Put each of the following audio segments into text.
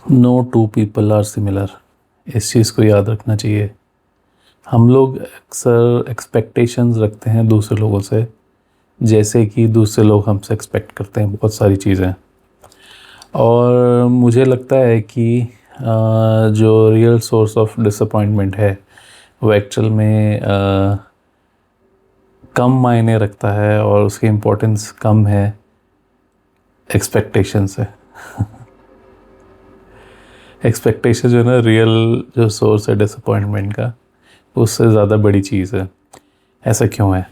No two people are similar, इस चीज़ को याद रखना चाहिए। हम लोग अक्सर एक्सपेक्टेशंस रखते हैं दूसरे लोगों से, जैसे कि दूसरे लोग हमसे एक्सपेक्ट करते हैं बहुत सारी चीज़ें। और मुझे लगता है कि जो रियल सोर्स ऑफ डिसअपॉइंटमेंट है वो एक्चुअल में कम मायने रखता है और उसकी इम्पोर्टेंस कम है एक्सपेक्टेशन से। एक्सपेक्टेशन जो है ना, रियल जो सोर्स है डिसअपॉइंटमेंट का, उससे ज़्यादा बड़ी चीज़ है। ऐसा क्यों है?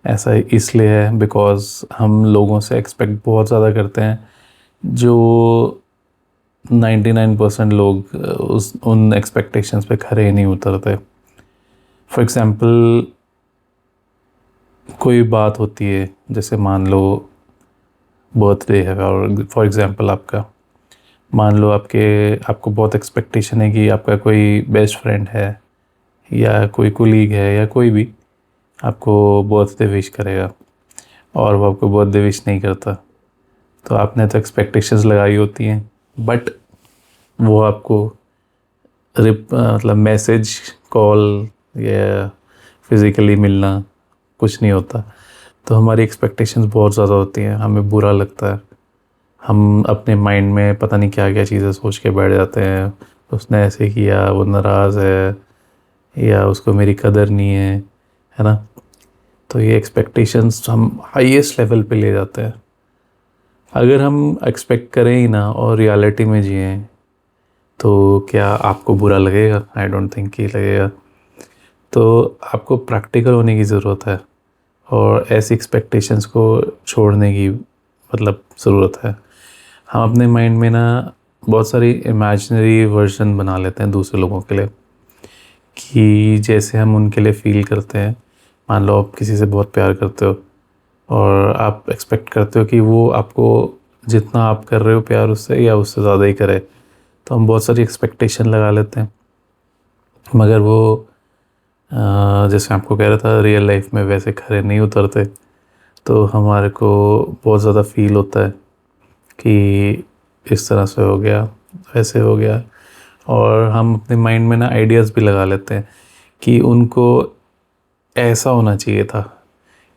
ऐसा इसलिए है बिकॉज़ हम लोगों से एक्सपेक्ट बहुत ज़्यादा करते हैं, जो 99% लोग उस उन एक्सपेक्टेशंस पे खरे नहीं उतरते। फॉर एग्ज़ाम्पल, कोई बात होती है, जैसे मान लो बर्थडे है और फॉर एग्ज़ाम्पल आपका, मान लो आपको बहुत एक्सपेक्टेशन है कि आपका कोई बेस्ट फ्रेंड है या कोई कोलीग है या कोई भी आपको बर्थडे विश करेगा और वो आपको बर्थडे विश नहीं करता। तो आपने तो एक्सपेक्टेशंस लगाई होती हैं, बट वो आपको मतलब मैसेज, कॉल या फिज़िकली मिलना कुछ नहीं होता। तो हमारी एक्सपेक्टेशंस बहुत ज़्यादा होती हैं, हमें बुरा लगता है। हम अपने माइंड में पता नहीं क्या क्या चीज़ें सोच के बैठ जाते हैं, उसने ऐसे किया, वो नाराज़ है या उसको मेरी कदर नहीं है ना। तो ये एक्सपेक्टेशंस हम हाईएस्ट लेवल पे ले जाते हैं। अगर हम एक्सपेक्ट करें ही ना और रियलिटी में जिएं, तो क्या आपको बुरा लगेगा? आई डोंट थिंक कि लगेगा। तो आपको प्रैक्टिकल होने की ज़रूरत है और ऐसी एक्सपेक्टेशंस को छोड़ने की ज़रूरत है। हम अपने माइंड में ना बहुत सारी इमेजिनरी वर्जन बना लेते हैं दूसरे लोगों के लिए, कि जैसे हम उनके लिए फ़ील करते हैं। मान लो आप किसी से बहुत प्यार करते हो और आप एक्सपेक्ट करते हो कि वो आपको जितना आप कर रहे हो प्यार उससे या उससे ज़्यादा ही करे। तो हम बहुत सारी एक्सपेक्टेशन लगा लेते हैं, मगर वो जैसे आपको कह रहा था, रियल लाइफ में वैसे खरे नहीं उतरते। तो हमारे को बहुत ज़्यादा फ़ील होता है कि इस तरह से हो गया, वैसे हो गया, और हम अपने माइंड में ना आइडियाज़ भी लगा लेते हैं कि उनको ऐसा होना चाहिए था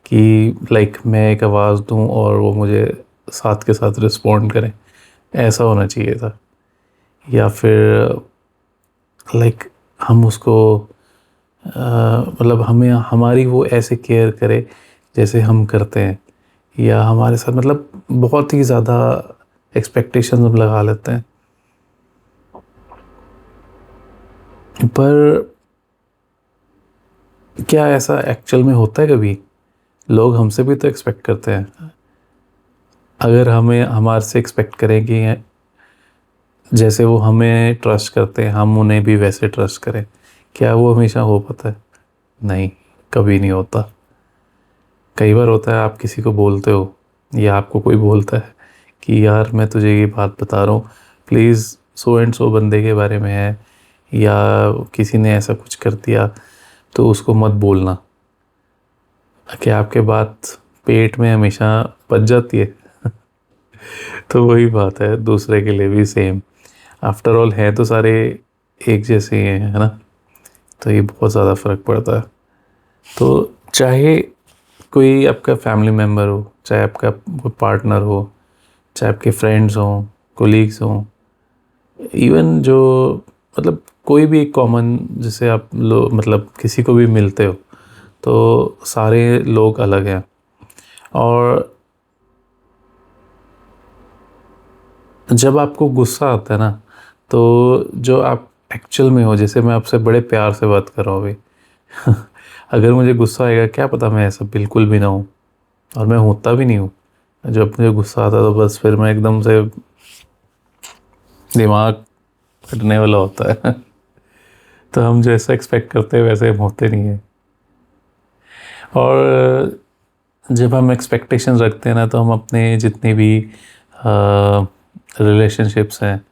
कि लाइक मैं एक आवाज़ दूं और वो मुझे साथ के साथ रिस्पॉन्ड करें, ऐसा होना चाहिए था। या फिर लाइक हम उसको हमें हमारी वो ऐसे केयर करे जैसे हम करते हैं, या हमारे साथ बहुत ही ज़्यादा एक्सपेक्टेशंस हम लगा लेते हैं। पर क्या ऐसा एक्चुअल में होता है कभी? लोग हमसे भी तो एक्सपेक्ट करते हैं। अगर हमें हमारे से एक्सपेक्ट करें कि जैसे वो हमें ट्रस्ट करते हैं हम उन्हें भी वैसे ट्रस्ट करें, क्या वो हमेशा हो पाता है? नहीं, कभी नहीं होता। कई बार होता है, आप किसी को बोलते हो या आपको कोई बोलता है कि यार मैं तुझे ये बात बता रहा हूँ, प्लीज़ सो एंड सो बंदे के बारे में है, या किसी ने ऐसा कुछ कर दिया तो उसको मत बोलना। क्या आपके बात पेट में हमेशा पच जाती है? तो वही बात है, दूसरे के लिए भी सेम। आफ्टर ऑल है तो सारे एक जैसे ही हैं, है ना। तो ये बहुत ज़्यादा फ़र्क पड़ता है। तो चाहे कोई आपका फैमिली मेम्बर हो, चाहे आपका कोई पार्टनर हो, चाहे आपके फ्रेंड्स हों, कोलीग्स हों, इवन जो कोई भी एक कॉमन, जिसे आप किसी को भी मिलते हो, तो सारे लोग अलग हैं। और जब आपको गुस्सा आता है ना, तो जो आप एक्चुअल में हो, जैसे मैं आपसे बड़े प्यार से बात कर रहा हूँ अभी अगर मुझे गुस्सा आएगा, क्या पता मैं ऐसा बिल्कुल भी ना हूँ, और मैं होता भी नहीं हूँ। जब मुझे गुस्सा आता है तो बस फिर मैं एकदम से दिमाग फटने वाला होता है तो हम जैसा एक्सपेक्ट करते हैं वैसे हम होते नहीं हैं। और जब हम एक्सपेक्टेशंस रखते हैं ना, तो हम अपने जितने भी रिलेशनशिप्स हैं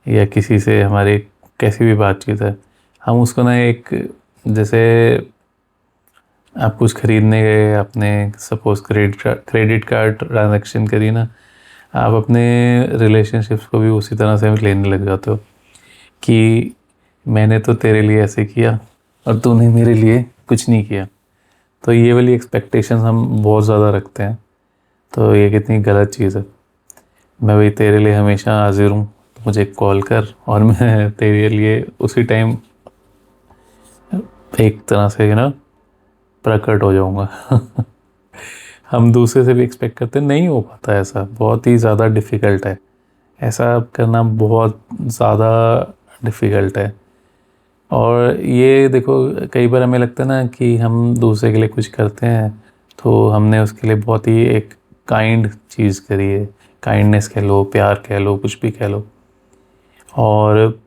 या किसी से हमारी कैसी भी बातचीत है, हम उसको ना एक, जैसे आप कुछ ख़रीदने गए, आपने सपोज़ क्रेडिट कार्ड ट्रांजैक्शन करी ना, आप अपने रिलेशनशिप्स को भी उसी तरह से लेने लग जाते हो कि मैंने तो तेरे लिए ऐसे किया और तूने मेरे लिए कुछ नहीं किया। तो ये वाली एक्सपेक्टेशंस हम बहुत ज़्यादा रखते हैं, तो ये कितनी गलत चीज़ है। मैं भाई तेरे लिए हमेशा हाजिर हूँ, तो मुझे कॉल कर और मैं तेरे लिए उसी टाइम एक तरह से ना प्रकट हो जाऊँगा। हम दूसरे से भी एक्सपेक्ट करते हैं, नहीं हो पाता ऐसा, बहुत ही ज़्यादा डिफ़िकल्ट है, ऐसा करना बहुत ज़्यादा डिफ़िकल्ट है। और ये देखो, कई बार हमें लगता है ना कि हम दूसरे के लिए कुछ करते हैं तो हमने उसके लिए बहुत ही एक काइंड चीज़ करी है, काइंडनेस कह लो, प्यार कह लो, कुछ भी कह लो। और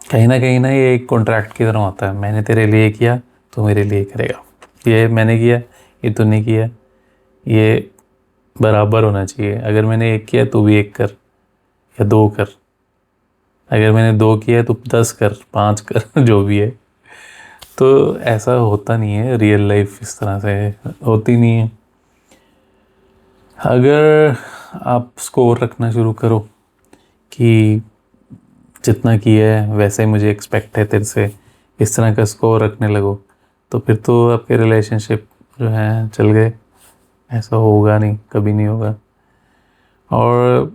कहीं ना ये एक कॉन्ट्रैक्ट की तरह होता है, मैंने तेरे लिए किया तो मेरे लिए करेगा, ये मैंने किया ये तूने किया, ये बराबर होना चाहिए। अगर मैंने एक किया तू भी एक कर या दो कर, अगर मैंने दो किया है तो 10 कर, 5 कर, जो भी है। तो ऐसा होता नहीं है, रियल लाइफ इस तरह से होती नहीं है। अगर आप स्कोर रखना शुरू करो कि जितना किया है वैसे ही मुझे एक्सपेक्ट है तेरे से, इस तरह का स्कोर रखने लगो, तो फिर तो आपके रिलेशनशिप जो हैं चल गए। ऐसा होगा नहीं, कभी नहीं होगा। और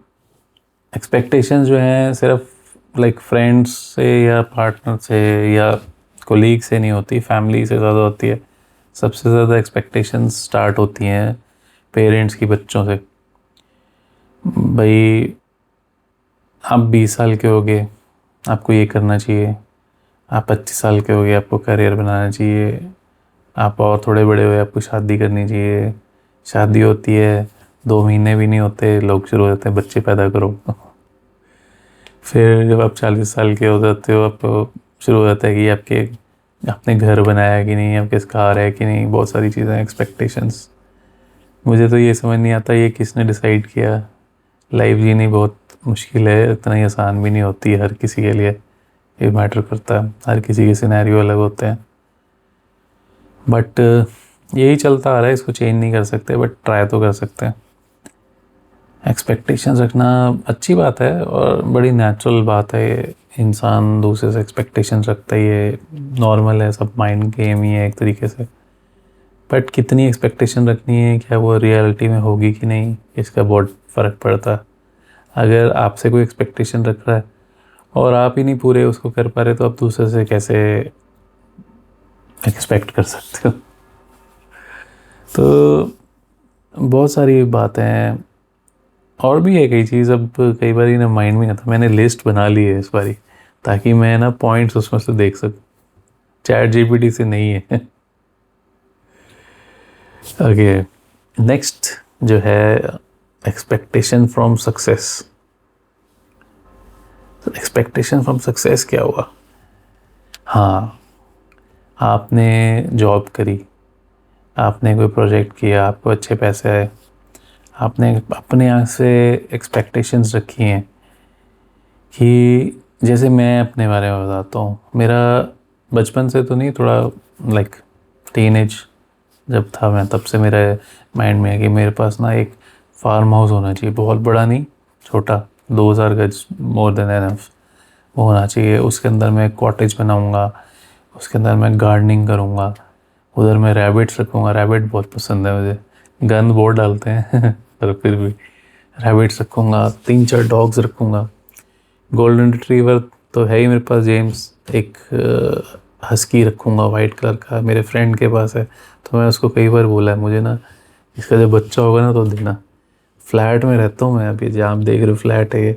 एक्सपेक्टेशंस जो हैं सिर्फ लाइक फ्रेंड्स से या पार्टनर से या कोलीग से नहीं होती, फैमिली से ज़्यादा होती है। सबसे ज़्यादा एक्सपेक्टेशंस स्टार्ट होती हैं पेरेंट्स की बच्चों से। भाई आप 20 साल के हो गए, आपको ये करना चाहिए। आप 25 साल के हो गए, आपको करियर बनाना चाहिए। आप और थोड़े बड़े हुए, आपको शादी करनी चाहिए। शादी होती है, 2 महीने भी नहीं होते लोग शुरू हो जाते हैं बच्चे पैदा करो। फिर जब आप 40 साल के हो जाते हो, आपको शुरू हो जाता है कि आपने घर बनाया कि नहीं, आपके कार है कि नहीं, बहुत सारी चीज़ें, एक्सपेक्टेशंस। मुझे तो ये समझ नहीं आता ये किसने डिसाइड किया। लाइफ जीनी बहुत मुश्किल है, इतना ही आसान भी नहीं होती है हर किसी के लिए। ये मैटर करता है, हर किसी के सिनेरियो अलग होते हैं। बट यही चलता आ रहा है, इसको चेंज नहीं कर सकते, बट ट्राई तो कर सकते हैं। एक्सपेक्टेशंस रखना अच्छी बात है और बड़ी नेचुरल बात है। ये इंसान दूसरे से एक्सपेक्टेशंस रखता ही है, नॉर्मल है, सब माइंड गेम ही है एक तरीके से। बट कितनी एक्सपेक्टेशन रखनी है, क्या वो रियलिटी में होगी कि नहीं, इसका बहुत फ़र्क पड़ता है। अगर आपसे कोई एक्सपेक्टेशन रख रहा है और आप ही नहीं पूरे उसको कर पा रहे, तो आप दूसरे से कैसे एक्सपेक्ट कर सकते हो। तो बहुत सारी बातें हैं, और भी है कई चीज़। अब कई बार ना माइंड में आता, मैंने लिस्ट बना ली है इस बारी, ताकि मैं ना पॉइंट्स उसमें से देख सकूँ। चैट जीपीटी से नहीं है। ओके, नेक्स्ट जो है expectation from success. Expectation from success क्या हुआ? हाँ, आपने जॉब करी, आपने कोई प्रोजेक्ट किया, आपको अच्छे पैसे आए, आपने अपने यहाँ से एक्सपेक्टेशंस रखी हैं कि जैसे मैं अपने बारे में बताता हूँ। मेरा बचपन से तो नहीं, थोड़ा लाइक टीनेज जब था मैं, तब से मेरे माइंड में है कि मेरे पास ना एक फार्म हाउस होना चाहिए, बहुत बड़ा नहीं, छोटा, 2000 गज, मोर देन एनफ वो होना चाहिए। उसके अंदर मैं कॉटेज बनाऊँगा, उसके अंदर मैं गार्डनिंग करूँगा, उधर मैं रैबिट्स रखूँगा, रैबिट बहुत पसंद है मुझे, गंद बहुत डालते हैं पर फिर भी रैबिट्स रखूँगा, 3-4 डॉग्स रखूँगा। गोल्डन रिट्रीवर तो है ही मेरे पास, जेम्स। एक हस्की रखूँगा वाइट कलर का, मेरे फ्रेंड के पास है। तो मैं उसको कई बार बोला है, मुझे ना इसका जब बच्चा होगा ना तो देना। फ्लैट में रहता हूँ मैं अभी, जहाँ आप देख रहे हो फ्लैट है ये,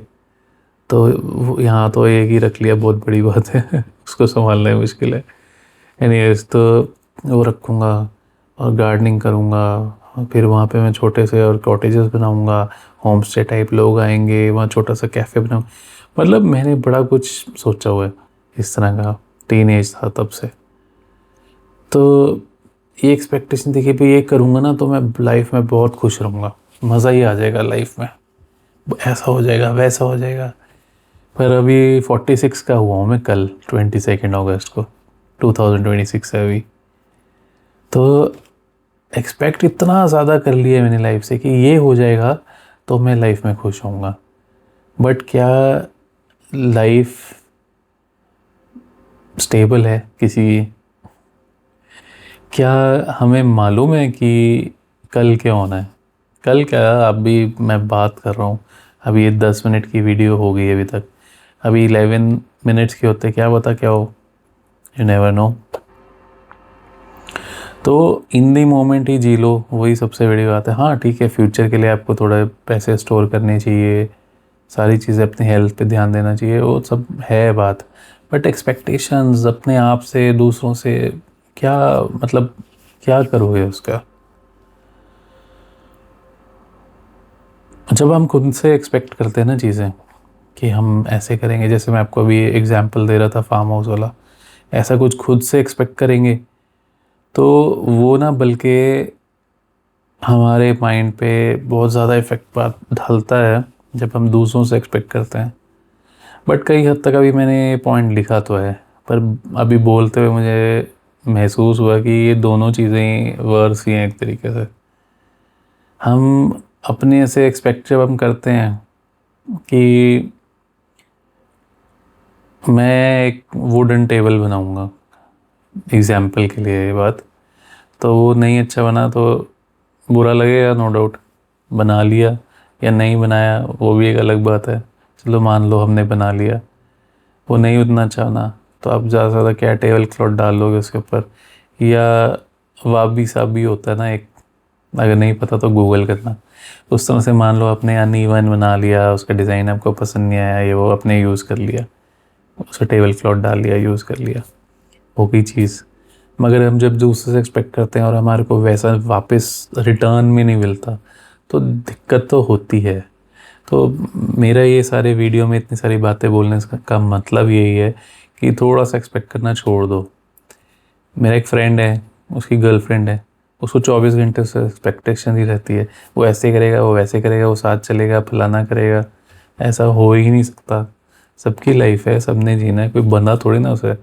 तो यहाँ तो एक ही रख लिया, बहुत बड़ी बात है। उसको संभालना मुश्किल है। एनीवेज, तो वो रखूँगा और गार्डनिंग करूँगा। फिर वहाँ पे मैं छोटे से और कॉटेजेस बनाऊँगा, होम स्टे टाइप, लोग आएंगे, वहाँ छोटा सा कैफ़े बनाऊँ। मतलब मैंने बड़ा कुछ सोचा हुआ है इस तरह का, टीनेज था तब से। तो ये एक्सपेक्टेशन थी कि भाई ये करूँगा ना तो मैं लाइफ में बहुत खुश रहूँगा, मज़ा ही आ जाएगा लाइफ में, ऐसा हो जाएगा वैसा हो जाएगा। पर अभी 46 का हुआ हूँ मैं, कल 22 अगस्त को 2026 है अभी। तो एक्सपेक्ट इतना ज़्यादा कर लिया मैंने लाइफ से कि ये हो जाएगा तो मैं लाइफ में खुश होऊंगा। बट क्या लाइफ स्टेबल है किसी की? क्या हमें मालूम है कि कल क्या होना है? कल क्या, अभी मैं बात कर रहा हूँ, अभी ये 10 मिनट की वीडियो हो गई अभी तक, अभी 11 मिनट्स की होते, क्या पता क्या हो, यू नेवर नो। तो इन दी मोमेंट ही जी लो, वही सबसे बड़ी बात है। हाँ ठीक है, फ्यूचर के लिए आपको थोड़ा पैसे स्टोर करने चाहिए, सारी चीज़ें, अपनी हेल्थ पे ध्यान देना चाहिए, वो सब है बात। बट एक्सपेक्टेशंस अपने आप से, दूसरों से, क्या मतलब, क्या करोगे उसका? जब हम खुद से एक्सपेक्ट करते हैं ना चीज़ें कि हम ऐसे करेंगे, जैसे मैं आपको अभी एग्जांपल दे रहा था फार्म हाउस वाला, ऐसा कुछ खुद से एक्सपेक्ट करेंगे तो वो ना बल्कि हमारे माइंड पे बहुत ज़्यादा इफ़ेक्ट डालता है जब हम दूसरों से एक्सपेक्ट करते हैं। बट कई हद तक अभी मैंने पॉइंट लिखा तो है, पर अभी बोलते हुए मुझे महसूस हुआ कि ये दोनों चीज़ें वर्स ही हैं एक तरीके से। हम अपने से एक्सपेक्ट जब हम करते हैं कि मैं एक वुडन टेबल बनाऊंगा, एग्जाम्पल के लिए ये बात, तो वो नहीं अच्छा बना तो बुरा लगेगा, नो डाउट। बना लिया या नहीं बनाया वो भी एक अलग बात है, चलो मान लो हमने बना लिया, वो नहीं उतना अच्छा बना, तो आप ज़्यादा से ज़्यादा क्या टेबल क्लॉथ डाल लोगे उसके ऊपर, या वाबी साबी होता है ना एक, अगर नहीं पता तो गूगल करना। उस तरह से मान लो आपने अनइवन बना लिया, उसका डिज़ाइन आपको पसंद नहीं आया, ये वो आपने यूज़ कर लिया, उसका टेबल क्लॉथ डाल लिया, यूज़ कर लिया, हो गई चीज़। मगर हम जब दूसरे से एक्सपेक्ट करते हैं और हमारे को वैसा वापस रिटर्न में नहीं मिलता तो दिक्कत तो होती है। तो मेरा ये सारे वीडियो में इतनी सारी बातें बोलने का मतलब यही है कि थोड़ा सा एक्सपेक्ट करना छोड़ दो। मेरा एक फ्रेंड है, उसकी गर्लफ्रेंड है, उसको 24 घंटे से एक्सपेक्टेशन ही रहती है, वो ऐसे करेगा, वो वैसे करेगा, वो साथ चलेगा, फलाना करेगा। ऐसा हो ही नहीं सकता। सबकी लाइफ है, सबने जीना है, कोई बंदा थोड़ी ना उसे,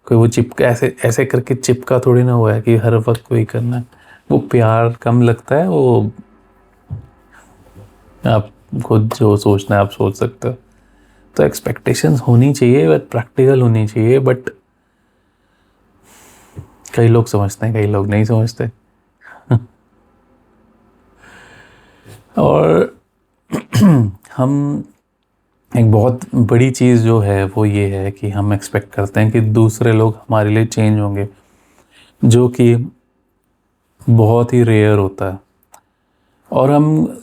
कोई वो चिपका ऐसे ऐसे करके चिपका थोड़ी ना हुआ है कि हर वक्त वही करना है। वो प्यार कम लगता है, वो आप खुद जो सोचना है आप सोच सकते हो। तो एक्सपेक्टेशंस होनी चाहिए बट प्रैक्टिकल होनी चाहिए। बट कई लोग समझते हैं, कई लोग नहीं समझते। और हम, एक बहुत बड़ी चीज़ जो है वो ये है कि हम एक्सपेक्ट करते हैं कि दूसरे लोग हमारे लिए चेंज होंगे, जो कि बहुत ही रेयर होता है। और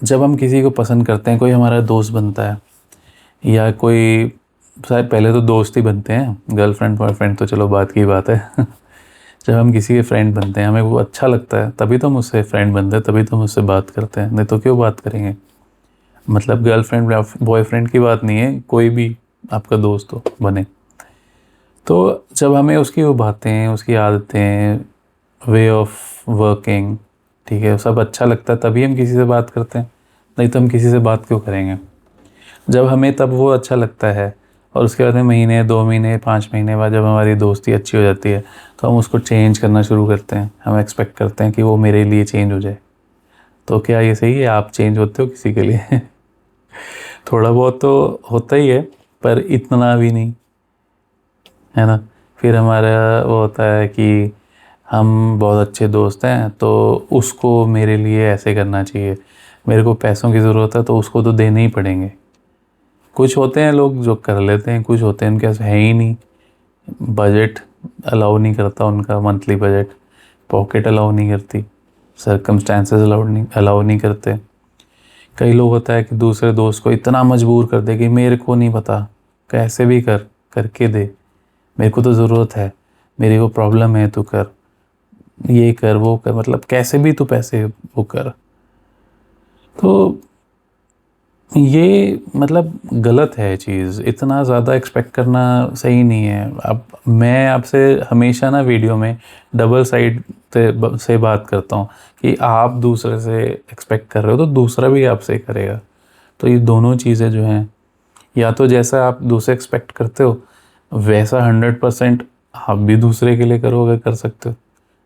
जब हम किसी को पसंद करते हैं, कोई हमारा दोस्त बनता है या कोई, शायद पहले तो दोस्त ही बनते हैं, गर्लफ्रेंड बॉयफ्रेंड तो चलो बात की बात है। जब हम किसी के फ्रेंड बनते हैं, हमें वो अच्छा लगता है, तभी तो हम उससे फ्रेंड बनते हैं, तभी तो हम उससे बात करते हैं, नहीं तो क्यों बात करेंगे। मतलब गर्लफ्रेंड बॉयफ्रेंड की बात नहीं है, कोई भी आपका दोस्त हो बने, तो जब हमें उसकी वो बातें, उसकी आदतें, वे ऑफ वर्किंग, ठीक है, सब अच्छा लगता है, तभी हम किसी से बात करते हैं, नहीं तो हम किसी से बात क्यों करेंगे। जब हमें तब वो अच्छा लगता है और उसके बाद में महीने, 2 महीने, 5 महीने बाद जब हमारी दोस्ती अच्छी हो जाती है तो हम उसको चेंज करना शुरू करते हैं। हम एक्सपेक्ट करते हैं कि वो मेरे लिए चेंज हो जाए। तो क्या ये सही है? आप चेंज होते हो किसी के लिए? थोड़ा बहुत तो होता ही है, पर इतना भी नहीं, है ना। फिर हमारा वो होता है कि हम बहुत अच्छे दोस्त हैं तो उसको मेरे लिए ऐसे करना चाहिए, मेरे को पैसों की ज़रूरत है तो उसको तो देने ही पड़ेंगे। कुछ होते हैं लोग जो कर लेते हैं, कुछ होते हैं उनके पास है ही नहीं, बजट अलाउ नहीं करता उनका, मंथली बजट, पॉकेट अलाउ नहीं करती, सर्कमस्टेंसेस अलाउ नहीं करते। कई लोग होता है कि दूसरे दोस्त को इतना मजबूर कर दे कि मेरे को नहीं पता, कैसे भी करके दे, मेरे को तो ज़रूरत है, मेरे को प्रॉब्लम है, तू कर, ये कर, वो कर, मतलब कैसे भी तू पैसे वो कर। तो ये मतलब गलत है चीज़, इतना ज़्यादा एक्सपेक्ट करना सही नहीं है। अब मैं आपसे हमेशा ना वीडियो में डबल साइड से बात करता हूँ कि आप दूसरे से एक्सपेक्ट कर रहे हो तो दूसरा भी आपसे करेगा। तो ये दोनों चीज़ें जो हैं, या तो जैसा आप दूसरे एक्सपेक्ट करते हो वैसा 100% आप भी दूसरे के लिए करो, अगर कर सकते हो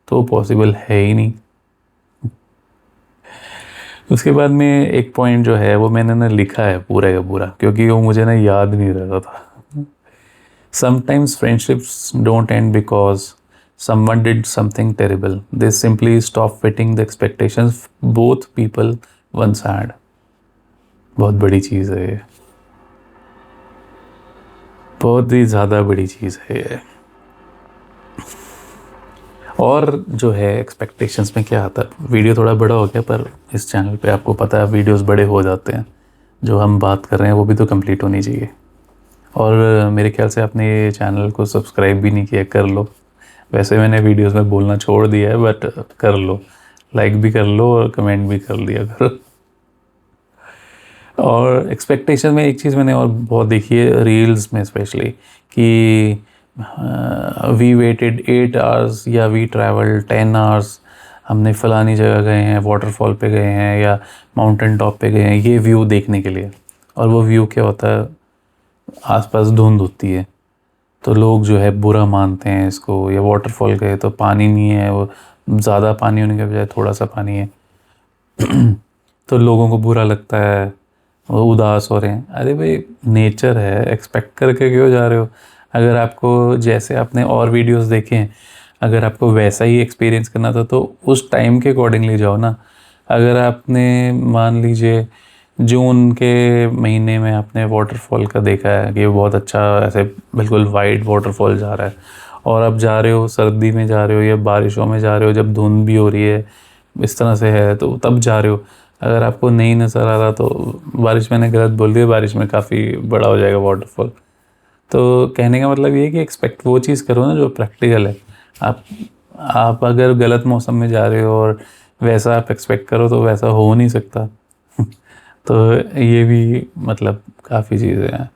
तो पॉसिबल है ही नहीं। उसके बाद में एक पॉइंट जो है वो मैंने ना लिखा है पूरा का पूरा, क्योंकि वो मुझे ना याद नहीं रहता था। Sometimes friendships don't end because someone did something terrible. They simply stop fitting the expectations both people once had. बहुत बड़ी चीज़ है ये, बहुत ही ज़्यादा बड़ी चीज़ है ये। और जो है एक्सपेक्टेशंस में क्या आता है, वीडियो थोड़ा बड़ा हो गया पर इस चैनल पे आपको पता है वीडियोस बड़े हो जाते हैं, जो हम बात कर रहे हैं वो भी तो कंप्लीट होनी चाहिए। और मेरे ख्याल से आपने ये चैनल को सब्सक्राइब भी नहीं किया, कर लो। वैसे मैंने वीडियोस में बोलना छोड़ दिया है, बट कर लो, लाइक भी कर लो और कमेंट भी कर दिया करो। और एक्सपेक्टेशन में एक चीज़ मैंने और बहुत देखी है रील्स में स्पेशली, कि वी वेटेड 8 आवर्स या वी ट्रैवल 10 आवर्स, हमने फ़लानी जगह गए हैं, वाटरफॉल पे गए हैं या माउंटेन टॉप पे गए हैं ये व्यू देखने के लिए। और वो व्यू क्या होता है, आसपास धुंध होती है, तो लोग जो है बुरा मानते हैं इसको। या वाटरफॉल गए तो पानी नहीं है, वो ज़्यादा पानी होने के बजाय थोड़ा सा पानी है तो लोगों को बुरा लगता है, वो उदास हो रहे हैं। अरे भाई नेचर है, एक्सपेक्ट करके क्यों जा रहे हो? अगर आपको जैसे आपने और वीडियोस देखे हैं, अगर आपको वैसा ही एक्सपीरियंस करना था तो उस टाइम के अकॉर्डिंगली जाओ ना। अगर आपने मान लीजिए जून के महीने में आपने वाटरफॉल का देखा है कि बहुत अच्छा ऐसे बिल्कुल वाइट वाटरफॉल जा रहा है, और आप जा रहे हो सर्दी में जा रहे हो या बारिशों में जा रहे हो जब धुंध भी हो रही है, इस तरह से है तो तब जा रहे हो, अगर आपको नहीं नज़र आ रहा तो बारिश, मैंने गलत बोल दिया, बारिश में काफ़ी बड़ा हो जाएगा वाटरफॉल। तो कहने का मतलब ये है कि एक्सपेक्ट वो चीज़ करो ना जो प्रैक्टिकल है। आप अगर गलत मौसम में जा रहे हो और वैसा आप एक्सपेक्ट करो तो वैसा हो नहीं सकता तो ये भी मतलब काफ़ी चीज़ें हैं।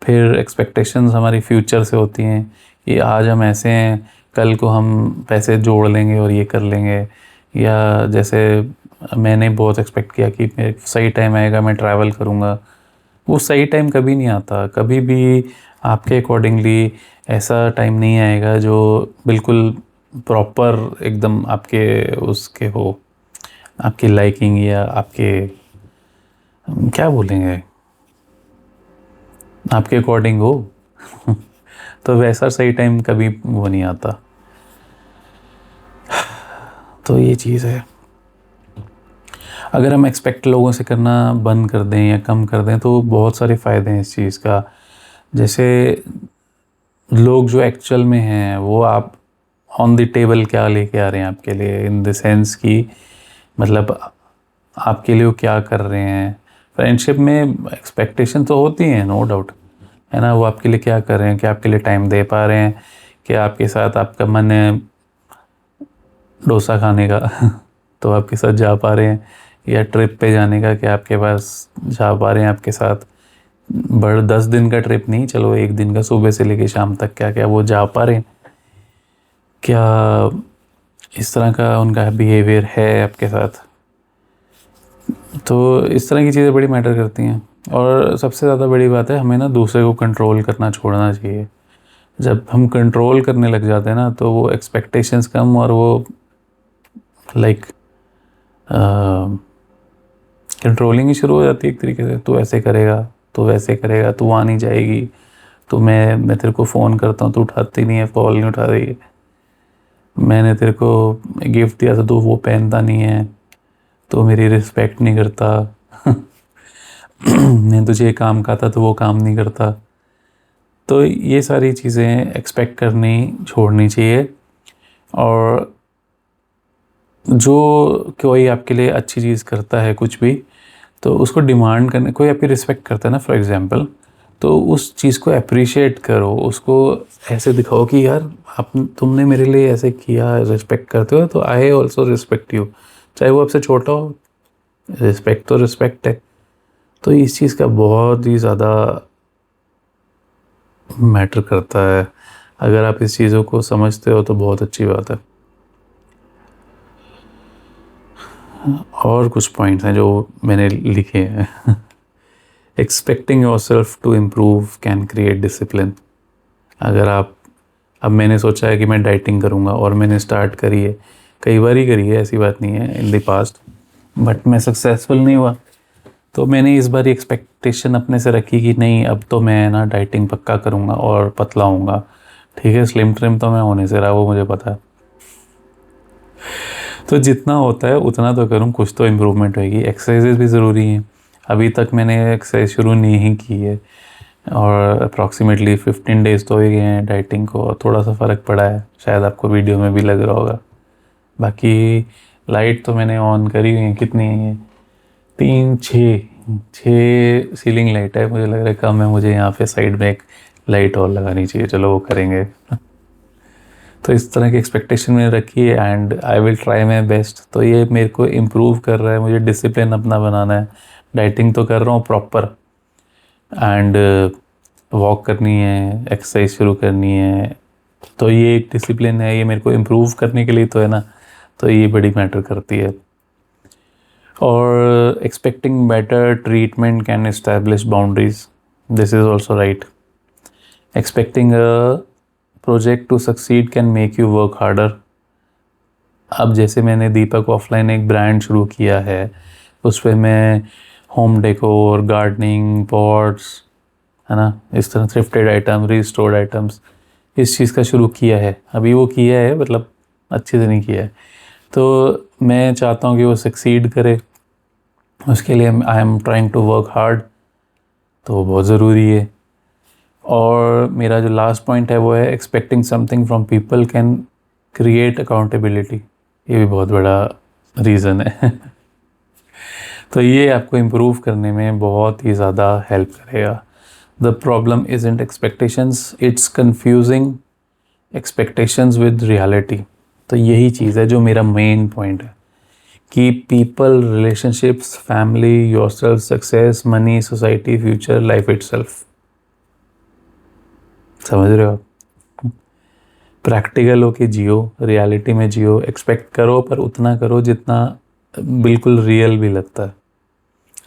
फिर एक्सपेक्टेशंस हमारी फ्यूचर से होती हैं कि आज हम ऐसे हैं, कल को हम पैसे जोड़ लेंगे और ये कर लेंगे। या जैसे मैंने बहुत एक्सपेक्ट किया कि मेरे सही टाइम आएगा, मैं ट्रैवल करूँगा। वो सही टाइम कभी नहीं आता, कभी भी आपके अकॉर्डिंगली ऐसा टाइम नहीं आएगा जो बिल्कुल प्रॉपर एकदम आपके उसके हो, आपकी लाइकिंग या आपके क्या बोलेंगे, आपके अकॉर्डिंग हो तो वैसा सही टाइम कभी वो नहीं आता। तो ये चीज़ है, अगर हम एक्सपेक्ट लोगों से करना बंद कर दें या कम कर दें तो बहुत सारे फ़ायदे हैं इस चीज़ का। जैसे लोग जो एक्चुअल में हैं वो आप ऑन द टेबल क्या लेके आ रहे हैं आपके लिए, इन द सेंस कि मतलब आपके लिए वो क्या कर रहे हैं। फ्रेंडशिप में एक्सपेक्टेशन तो होती हैं, नो डाउट, है ना। वो आपके लिए क्या कर रहे हैं, कि आपके लिए टाइम दे पा रहे हैं, कि आपके साथ आपका मन है डोसा खाने का तो आपके साथ जा पा रहे हैं, या ट्रिप पे जाने का कि आपके पास जा पा रहे हैं आपके साथ। 10 दिन का ट्रिप नहीं, चलो 1 दिन का, सुबह से लेके शाम तक क्या क्या वो जा पा रहे हैं, क्या इस तरह का उनका बिहेवियर है आपके साथ। तो इस तरह की चीज़ें बड़ी मैटर करती हैं। और सबसे ज़्यादा बड़ी बात है, हमें ना दूसरे को कंट्रोल करना छोड़ना चाहिए। जब हम कंट्रोल करने लग जाते हैं ना तो वो एक्सपेक्टेशंस कम, और वो लाइक कंट्रोलिंग ही शुरू हो जाती है एक तरीके से। तू ऐसे करेगा, तो वैसे करेगा, तू वहाँ नहीं जाएगी, तो मैं तेरे को फ़ोन करता हूँ, तू उठाती नहीं है, कॉल नहीं उठा रही है। मैंने तेरे को गिफ्ट दिया था, तू वो पहनता नहीं है, तो मेरी रिस्पेक्ट नहीं करता मैं तुझे काम कहा था तो वो काम नहीं करता। तो ये सारी चीज़ें एक्सपेक्ट करनी छोड़नी चाहिए। और जो कोई आपके लिए अच्छी चीज़ करता है कुछ भी, तो उसको डिमांड करने, कोई आपकी रिस्पेक्ट करता है ना फॉर एग्जांपल, तो उस चीज़ को अप्रिशिएट करो, उसको ऐसे दिखाओ कि यार आप तुमने मेरे लिए ऐसे किया, रिस्पेक्ट करते हो तो आई ऑल्सो रिस्पेक्ट यू। चाहे वो आपसे छोटा हो, रिस्पेक्ट तो रिस्पेक्ट है। तो इस चीज़ का बहुत ही ज़्यादा मैटर करता है। अगर आप इस चीज़ों को समझते हो तो बहुत अच्छी बात है। और कुछ पॉइंट्स हैं जो मैंने लिखे हैं expecting yourself to improve can create discipline. अगर आप, अब मैंने सोचा है कि मैं डाइटिंग करूँगा और मैंने स्टार्ट करी है, कई बार ही करी है, ऐसी बात नहीं है इन द पास्ट, बट मैं सक्सेसफुल नहीं हुआ। तो मैंने इस बार एक्सपेक्टेशन अपने से रखी कि नहीं, अब तो मैं ना डाइटिंग पक्का करूँगा और पतला होऊंगा। ठीक है, स्लिम ट्रिम तो मैं होने से रहा, वो मुझे पता है। तो जितना होता है उतना तो करूँ, कुछ तो इम्प्रूवमेंट होगी। एक्सरसाइजेज भी ज़रूरी हैं। अभी तक मैंने एक्सरसाइज शुरू नहीं की है और अप्रॉक्सीमेटली 15 डेज़ तो हो ही गए हैं डाइटिंग को, और थोड़ा सा फ़र्क पड़ा है, शायद आपको वीडियो में भी लग रहा होगा। बाकी लाइट तो मैंने ऑन करी हुई है, कितनी है ये, 6 सीलिंग लाइट है। मुझे लग रहा है कम है, मुझे यहाँ पे साइड में एक लाइट और लगानी चाहिए। चलो वो करेंगे। तो इस तरह की एक्सपेक्टेशन मैंने रखी है and I will try my best. तो ये मेरे को इम्प्रूव कर रहा है, मुझे डिसिप्लिन अपना बनाना है। डाइटिंग तो कर रहा हूँ प्रॉपर, एंड वॉक करनी है, एक्सरसाइज शुरू करनी है। तो ये एक डिसिप्लिन है, ये मेरे को इम्प्रूव करने के लिए तो है ना, तो ये बड़ी मैटर करती है। और expecting better treatment can establish boundaries, this is also right. Expecting a project to succeed can make you work harder. अब जैसे मैंने दीपक ऑफलाइन एक ब्रांड शुरू किया है, उस पर मैं होम डेकोर, गार्डनिंग, पॉट्स, है ना, इस तरह थ्रिफ्टेड आइटम, रिस्टोर्ड आइटम्स, इस चीज़ का शुरू किया है। अभी वो किया है, मतलब अच्छे से नहीं किया है। तो मैं चाहता हूँ कि वो सक्सीड करे, उसके लिए I am trying to work hard. तो वो बहुत ज़रूरी है। और मेरा जो लास्ट पॉइंट है वो है expecting something from people can create accountability. ये भी बहुत बड़ा रीज़न है। तो ये आपको इम्प्रूव करने में बहुत ही ज़्यादा हेल्प करेगा। The problem isn't expectations, it's confusing expectations with reality. तो यही चीज़ है जो मेरा मेन पॉइंट है कि people, relationships, family, yourself, success, money, society, future, life itself. समझ रहे हो आप? प्रैक्टिकल होके जियो, रियलिटी में जियो। एक्सपेक्ट करो पर उतना करो जितना बिल्कुल रियल भी लगता है।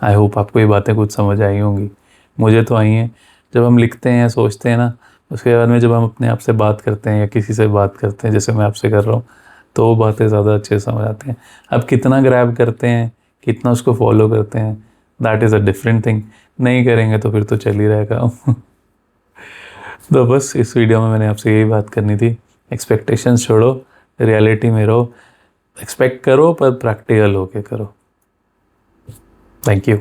आई होप आपको ये बातें कुछ समझ आई होंगी, मुझे तो आई हैं। जब हम लिखते हैं या सोचते हैं ना, उसके बाद में जब हम अपने आप से बात करते हैं या किसी से बात करते हैं, जैसे मैं आपसे कर रहा हूँ, तो वो बातें ज़्यादा अच्छे से समझ आती हैं। अब कितना ग्रैब करते हैं, कितना उसको फॉलो करते हैं, that is a different thing. नहीं करेंगे तो फिर तो चल ही रहेगा। तो बस इस वीडियो में मैंने आपसे यही बात करनी थी। एक्सपेक्टेशंस छोड़ो, रियलिटी में रहो। एक्सपेक्ट करो पर प्रैक्टिकल होके करो। Thank you.